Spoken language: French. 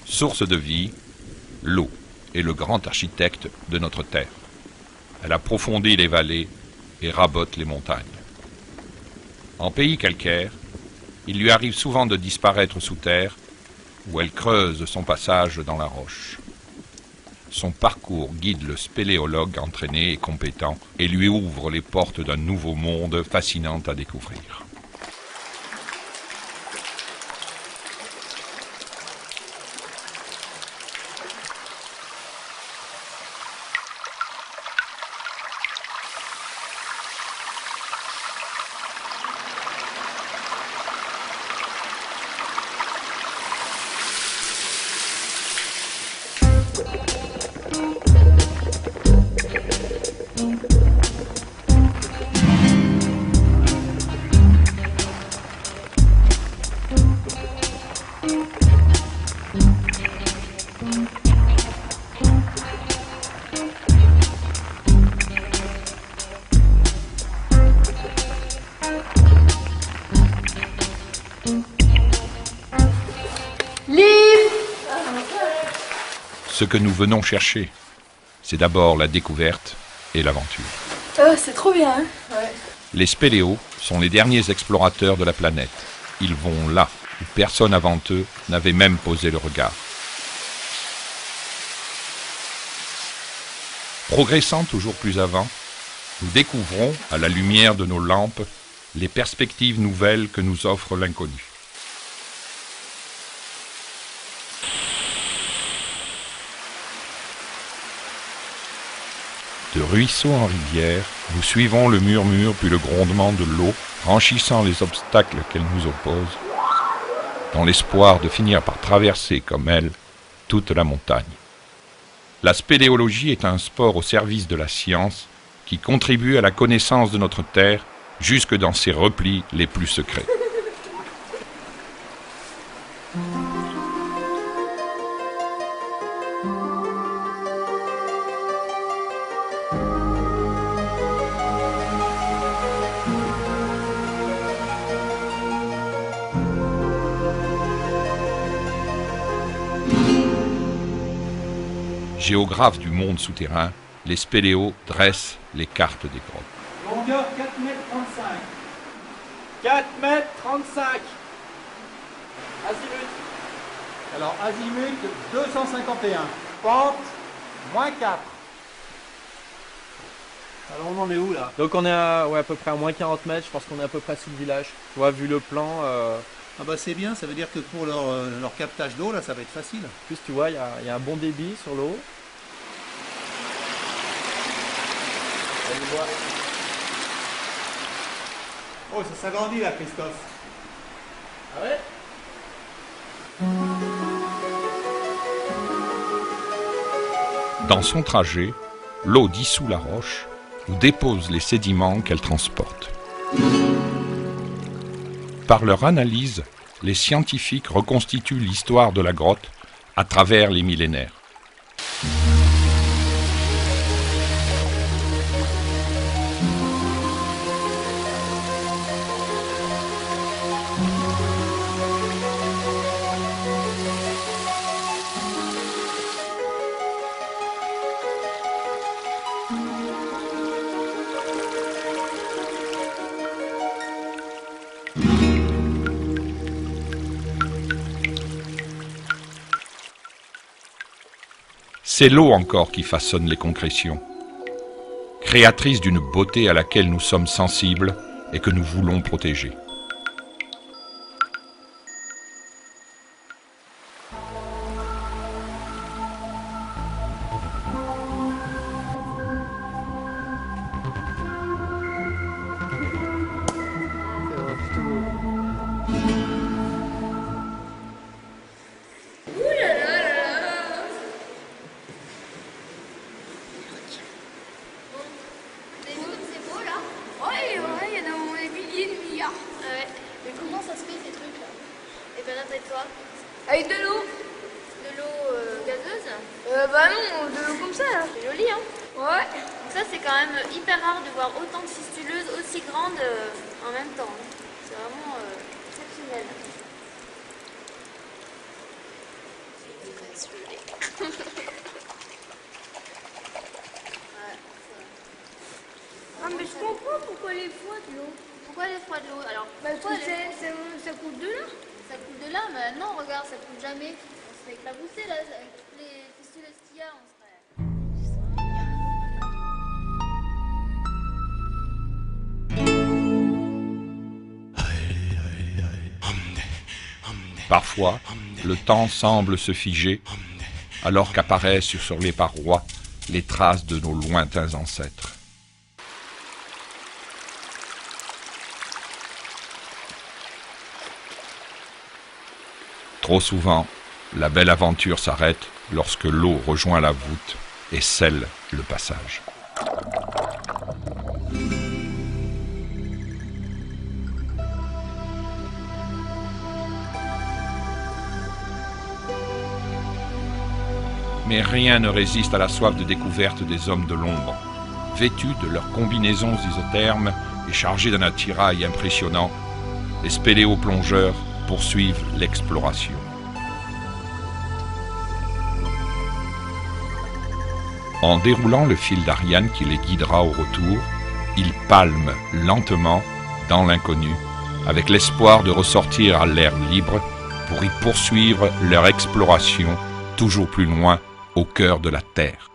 Source de vie, l'eau est le grand architecte de notre terre. Elle approfondit les vallées et rabote les montagnes. En pays calcaire, il lui arrive souvent de disparaître sous terre, où elle creuse son passage dans la roche. Son parcours guide le spéléologue entraîné et compétent et lui ouvre les portes d'un nouveau monde fascinant à découvrir. Ce que nous venons chercher, c'est d'abord la découverte et l'aventure. C'est trop bien, hein? Ouais. Les spéléos sont les derniers explorateurs de la planète. Ils vont là où personne avant eux n'avait même posé le regard. Progressant toujours plus avant, nous découvrons, à la lumière de nos lampes, les perspectives nouvelles que nous offre l'inconnu. De ruisseau en rivière, nous suivons le murmure puis le grondement de l'eau, franchissant les obstacles qu'elle nous oppose, dans l'espoir de finir par traverser, comme elle, toute la montagne. La spéléologie est un sport au service de la science qui contribue à la connaissance de notre Terre jusque dans ses replis les plus secrets. Géographes du monde souterrain, les spéléos dressent les cartes des grottes. Longueur 4 mètres 35. 4 mètres 35. Azimut. Alors azimut 251. Pente, moins 4. Alors on en est où là? Donc on est à peu près à moins 40 mètres, je pense qu'on est à peu près sous le village. Tu vois, vu le plan... Ah bah c'est bien, ça veut dire que pour leur captage d'eau là, ça va être facile. En plus tu vois, il y a un bon débit sur l'eau. Oh, ça s'agrandit là, Christophe. Ah ouais? Dans son trajet, l'eau dissout la roche ou dépose les sédiments qu'elle transporte. Par leur analyse, les scientifiques reconstituent l'histoire de la grotte à travers les millénaires. C'est l'eau encore qui façonne les concrétions, créatrice d'une beauté à laquelle nous sommes sensibles et que nous voulons protéger. Mais comment ça se fait ces trucs là? Eh ben répète-toi. Avec de l'eau. De l'eau gazeuse? Bah non, de l'eau comme ça là. C'est joli hein? Ouais. Donc ça c'est quand même hyper rare de voir autant de fistuleuses aussi grandes en même temps. C'est vraiment exceptionnel. si vous voulez. Ah, mais je comprends pourquoi les fois de l'eau. Pourquoi les froids de l'eau? Alors, Parce pourquoi que ça coule de là. ça coule de là? Mais non, regarde, ça coule jamais. On se fait éclabousser là, avec toutes les fistules qu'il y a, on serait... Parfois, le temps semble se figer, alors qu'apparaissent sur les parois les traces de nos lointains ancêtres. Trop souvent, la belle aventure s'arrête lorsque l'eau rejoint la voûte et scelle le passage. Mais rien ne résiste à la soif de découverte des hommes de l'ombre. Vêtus de leurs combinaisons isothermes et chargés d'un attirail impressionnant, les spéléoplongeurs poursuivent l'exploration. En déroulant le fil d'Ariane qui les guidera au retour, ils palment lentement dans l'inconnu, avec l'espoir de ressortir à l'air libre pour y poursuivre leur exploration toujours plus loin au cœur de la Terre.